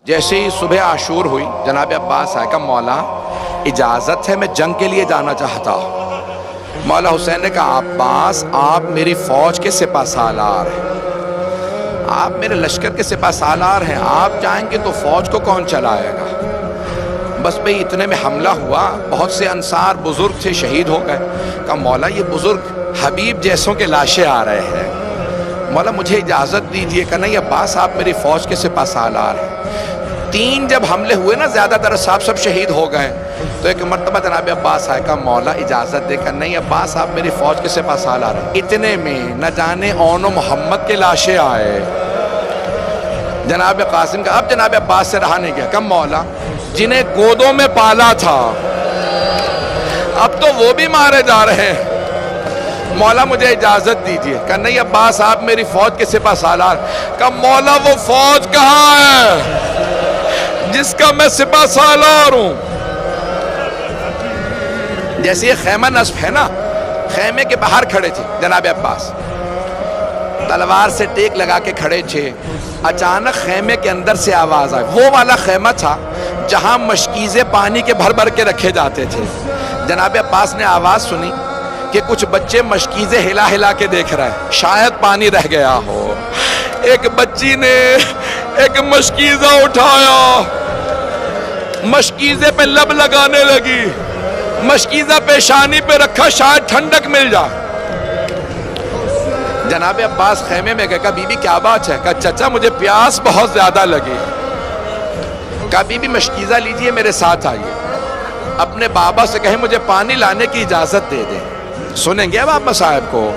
جیسے ہی صبح عاشور ہوئی جناب عباس آئے کہا مولا اجازت ہے میں جنگ کے لیے جانا چاہتا ہوں۔ مولا حسین نے کہا عباس آپ میری فوج کے سپہ سالار ہیں، آپ میرے لشکر کے سپہ سالار ہیں، آپ جائیں گے تو فوج کو کون چلائے گا؟ بس بھئی اتنے میں حملہ ہوا، بہت سے انصار بزرگ تھے شہید ہو گئے۔ کہا مولا یہ بزرگ حبیب جیسوں کے لاشیں آ رہے ہیں، مولا مجھے اجازت دیجئے۔ کہ نہیں عباس آپ میری فوج کے سپہ سالار ہیں۔ 3 جب حملے ہوئے نا زیادہ تر صاحب سب شہید ہو گئے، تو ایک مرتبہ جناب عباس آئے کہا مولا اجازت دے کر نہیں عباس آپ میری فوج کے سپہ سالار ہیں۔ اتنے میں نہ جانے اون و محمد کے لاشیں آئے۔ جناب قاسم کا اب جناب عباس سے رہا نہیں گیا، کہا مولا جنہیں گودوں میں پالا تھا اب تو وہ بھی مارے جا رہے ہیں، مولا مجھے اجازت دیجئے۔ کہا نہیں عباس آپ میری فوج کے سپہ سالار۔ کہا مولا وہ فوج کہاں ہے جس کا میں سپہ سالار ہوں؟ جیسے یہ خیمہ نصب ہے نا، خیمے کے باہر کھڑے تھے جناب عباس، تلوار سے ٹیک لگا کے کھڑے تھے، اچانک خیمے کے اندر سے آواز آئی۔ وہ والا خیمہ تھا جہاں مشکیزیں پانی کے بھر بھر کے رکھے جاتے تھے۔ جناب عباس نے آواز سنی کہ کچھ بچے مشکیزیں ہلا ہلا کے دیکھ رہے ہیں، شاید پانی رہ گیا ہو۔ ایک بچی نے ایک مشکیزہ اٹھایا، مشکیزے پہ لب لگانے لگی، مشکیزہ پیشانی پہ رکھا شاید ٹھنڈک مل جائے۔ جناب عباس خیمے میں گئے، کہا بی بی کیا بات ہے؟ کہا چچا مجھے پیاس بہت زیادہ لگی۔ کہا بی بی مشکیزہ لیجئے میرے ساتھ آئیے، اپنے بابا سے کہیں مجھے پانی لانے کی اجازت دے دیں۔ سنیں گے بابا صاحب کو؟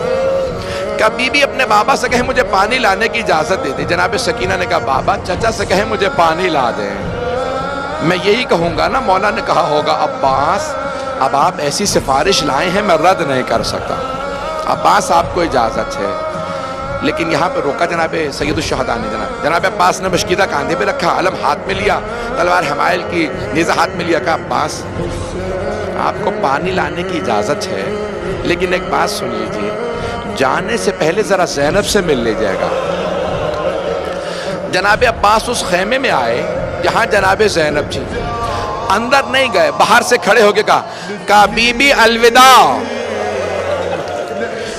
کہا بی بی اپنے بابا سے کہیں مجھے پانی لانے کی اجازت دے دیں۔ جناب سکینہ نے کہا بابا چچا سے کہیں مجھے پانی لا دیں۔ میں یہی کہوں گا نا، مولا نے کہا ہوگا عباس اب آپ ایسی سفارش لائے ہیں میں رد نہیں کر سکتا، عباس آپ کو اجازت ہے۔ لیکن یہاں پہ روکا جناب سید الشہداء نے۔ جناب عباس نے مشکیزہ کاندھے پہ رکھا، علم ہاتھ میں لیا، تلوار حمائل کی نیزہ ہاتھ میں لیا۔ کہا عباس آپ کو پانی لانے کی اجازت ہے، لیکن ایک بات سن لیجئے، جانے سے پہلے ذرا زینب سے مل لیجئے گا۔ جناب عباس اس خیمے میں آئے جہاں جناب زینب تھی، اندر نہیں گئے، باہر سے کھڑے ہو کے کہا بی بی الوداع،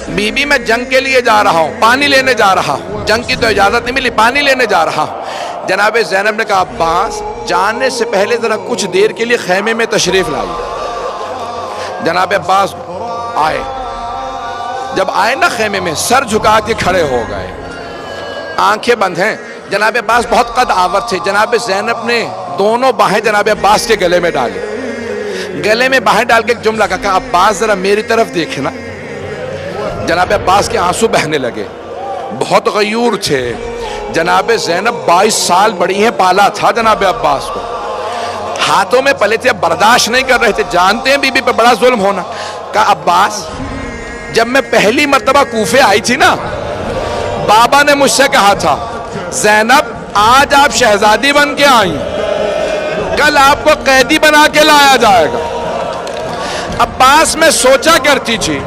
بی بی میں جنگ کے لیے جا رہا ہوں، پانی لینے جا رہا ہوں، جنگ کی تو اجازت نہیں ملی، پانی لینے جا رہا ہوں۔ جناب زینب نے کہا عباس جانے سے پہلے ذرا کچھ دیر کے لیے خیمے میں تشریف لائیے۔ جناب عباس آئے، جب آئے نا خیمے میں سر جھکا کے کھڑے ہو گئے، آنکھیں بند ہیں۔ جناب عباس بہت قد آور تھے، جناب زینب نے دونوں باہیں جناب عباس کے گلے میں ڈالی، گلے میں باہیں ڈال کے ایک جملہ کہا عباس ذرا میری طرف دیکھنا۔ جناب عباس کے آنسو بہنے لگے، بہت غیور تھے۔ جناب زینب 22 سال بڑی ہیں، پالا تھا جناب عباس کو، ہاتھوں میں پلے تھے، برداشت نہیں کر رہے تھے، جانتے ہیں بی بی پہ بڑا ظلم ہونا۔ کہا عباس جب میں پہلی مرتبہ کوفے آئی تھی نا، بابا نے مجھ سے کہا تھا زینب آج آپ شہزادی بن کے آئیں، کل آپ کو قیدی بنا کے لایا جائے گا۔ عباس میں سوچا کرتی تھی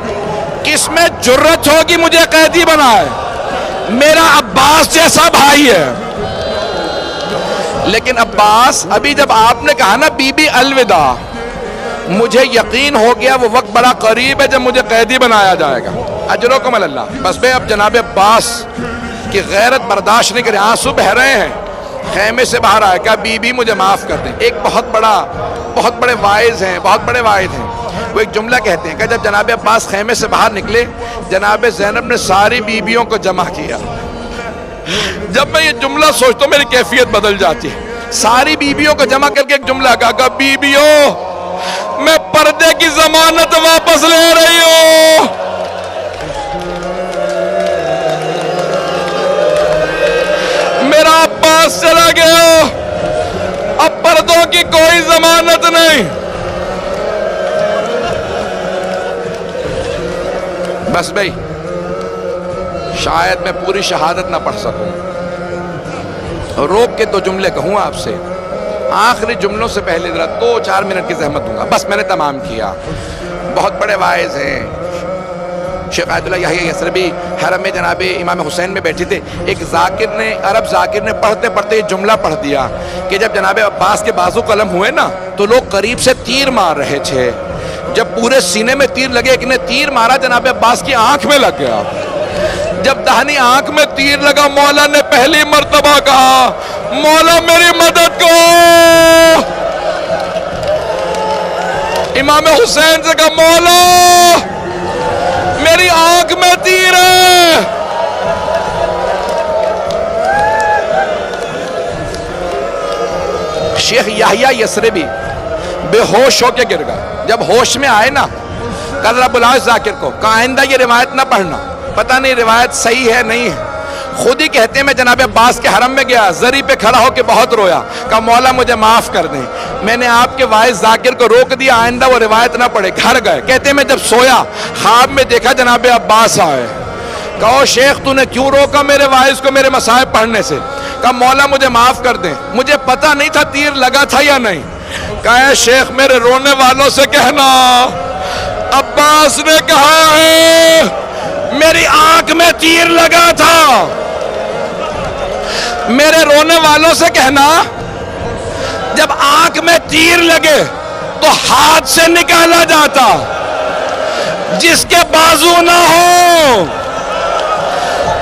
کس میں جرت ہوگی مجھے قیدی بنائے، میرا عباس جیسا بھائی ہے۔ لیکن عباس ابھی جب آپ نے کہا نا بی بی الوداع، مجھے یقین ہو گیا وہ وقت بڑا قریب ہے جب مجھے قیدی بنایا جائے گا۔ اجرکم اللہ۔ بس بے اب جناب عباس کی غیرت برداشت نہیں کرے، آنسو بہ رہے ہیں، خیمے سے باہر آئے، کہا بی بی مجھے معاف کر دیں۔ ایک بہت بڑے واعظ ہیں، وہ ایک جملہ کہتے ہیں کہ جب جناب عباس خیمے سے باہر نکلے، جناب زینب نے ساری بیویوں کو جمع کیا۔ جب میں یہ جملہ سوچتا ہوں میری کیفیت بدل جاتی ہے۔ ساری بیویوں کو جمع کر کے ایک جملہ کہا بیویوں میں پردے کی ضمانت واپس لے رہی ہوں، میرا عباس چلا گیا، اب پردوں کی کوئی ضمانت نہیں۔ بس بھئی شاید میں پوری شہادت نہ پڑھ سکوں، روک کے 2 جملے کہوں آپ سے، آخری جملوں سے پہلے ذرا 2-4 منٹ کی زحمت دوں گا، بس میں نے تمام کیا۔ بہت بڑے واعظ ہیں، شیخ آیت اللہ یحییٰ یثربی حرم میں جناب امام حسین میں بیٹھے تھے. ایک ذاکر نے عرب ذاکر نے پڑھتے پڑھتے یہ جملہ پڑھ دیا کہ جب جناب عباس کے بازو قلم ہوئے نا تو لوگ قریب سے تیر مار رہے تھے. جب پورے سینے میں تیر لگے، ایک نے تیر مارا جناب عباس کی آنکھ میں لگ گیا. جب دہنی آنکھ میں تیر لگا مولا نے پہلی مرتبہ کہا مولا میری مدد کو. امام حسین سے کہا مولا میری آنکھ میں تیر ہے. شیخ یحییٰ یثربی بے ہوش ہو کے گر گئے. جب ہوش میں آئے نا کل رب العالمین ذاکر کو کہا آئندہ یہ روایت نہ پڑھنا، پتہ نہیں روایت صحیح ہے نہیں ہے. خود ہی کہتے ہیں میں جناب عباس کے حرم میں گیا، زری پہ کھڑا ہو کے بہت رویا، کہا مولا مجھے معاف کر دیں، میں نے آپ کے وائس ذاکر کو روک دیا، آئندہ وہ روایت نہ پڑھے. گھر گئے. کہتے ہیں میں جب سویا خواب میں دیکھا جناب عباس آئے. کہو شیخ تو نے کیوں روکا میرے وائس کو میرے مصائب پڑھنے سے؟ کہا مولا مجھے معاف کر دیں، مجھے پتہ نہیں تھا تیر لگا تھا یا نہیں. کہا شیخ میرے رونے والوں سے کہنا عباس نے کہا ہے میری آنکھ میں تیر لگا تھا. میرے رونے والوں سے کہنا جب آنکھ میں تیر لگے تو ہاتھ سے نکالا جاتا، جس کے بازو نہ ہو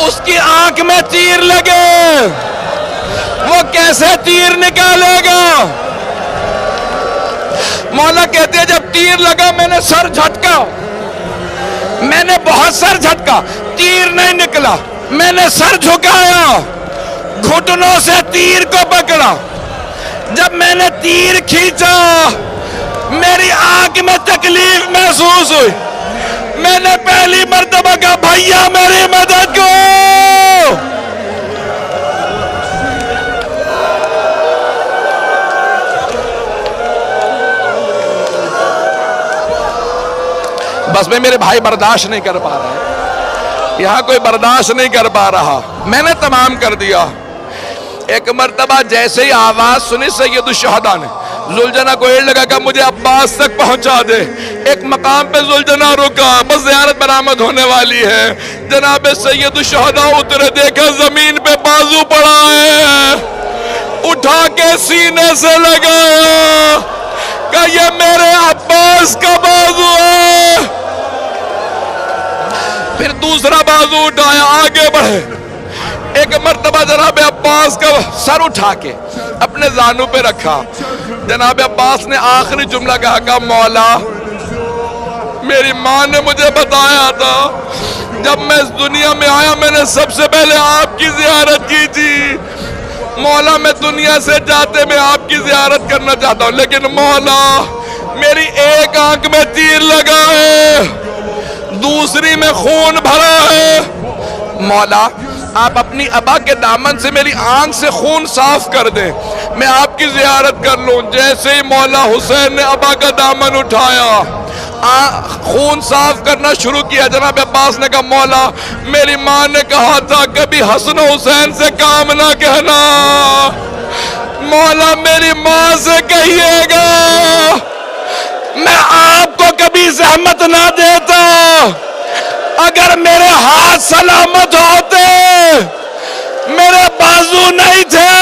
اس کی آنکھ میں تیر لگے وہ کیسے تیر نکالے گا؟ مولا کہتے ہیں جب تیر لگا میں نے سر جھٹکا، میں نے بہت سر جھٹکا، تیر نہیں نکلا. میں نے سر جھکایا، گھٹنوں سے تیر کو پکڑا. جب میں نے تیر کھینچا میری آنکھ میں تکلیف محسوس ہوئی. میں نے پہلی مرتبہ کہا بھیا میری مدد کو. بس میں میرے بھائی برداشت نہیں کر پا رہے، یہاں کوئی برداشت نہیں کر پا رہا. میں نے تمام کر دیا. ایک مرتبہ جیسے ہی آواز سنی سید الشہداء نے، زلجنا کو ایڑ لگا کہ مجھے عباس تک پہنچا دے. ایک مقام پہ زلجنا رکا، بس زیارت برآمد ہونے والی ہے. جناب سید الشہداء اترے، دیکھا زمین پہ بازو پڑا ہے، اٹھا کے سینے سے لگایا کہ یہ میرے عباس کا بازو ہے. پھر دوسرا بازو اٹھایا، آگے بڑھے. ایک مرتبہ جناب عباس کا سر اٹھا کے اپنے زانوں پہ رکھا. جناب عباس نے آخری جملہ کہا کہ مولا میری ماں نے مجھے بتایا تھا جب میں اس دنیا میں آیا میں نے سب سے پہلے آپ کی زیارت کی تھی. مولا میں دنیا سے جاتے میں آپ کی زیارت کرنا چاہتا ہوں، لیکن مولا میری ایک آنکھ میں تیر لگا ہے، دوسری میں خون بھرا ہے. مولا آپ اپنی ابا کے دامن سے میری آنکھ سے خون صاف کر دیں، میں آپ کی زیارت کر لوں. جیسے ہی مولا حسین نے ابا کا دامن اٹھایا، خون صاف کرنا شروع کیا. جناب عباس نے کہا مولا میری ماں نے کہا تھا کبھی حسن و حسین سے کام نہ کہنا. مولا میری ماں سے کہیے گا میں آپ کو کبھی زحمت نہ دیتا. اگر میرے ہاتھ سلامت ہوتے، میرے بازو نہیں تھے،